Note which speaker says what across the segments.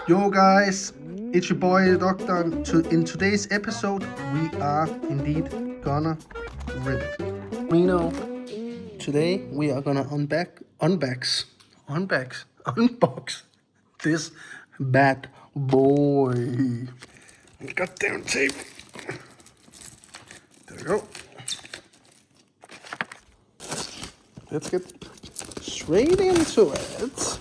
Speaker 1: Yo guys, it's your boy the Doctor. In today's episode, we are indeed gonna rip it. Today we are gonna unbox this bad boy. Goddamn tape. There we go. Let's get straight into it.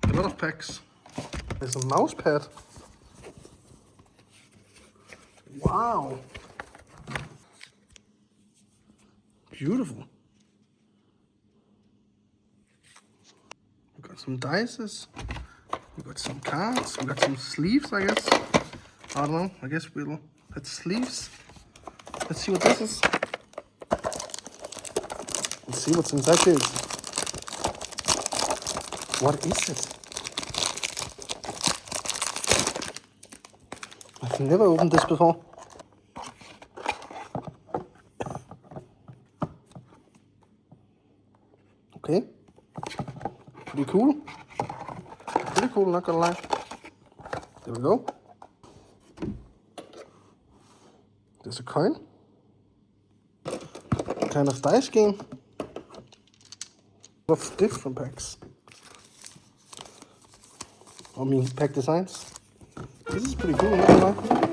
Speaker 1: A lot of packs. There's a mouse pad. Wow. Beautiful. We got some dices. We got some cards. We got some sleeves, I guess. I don't know. I guess that's sleeves. Let's see what this is. Let's see what's inside this. What is it? I've never opened this before. Okay. Pretty cool. Pretty cool, not gonna lie. There we go. There's a coin. Kind of dice game. Of different packs. I mean, pack designs. This is pretty cool, not gonna lie.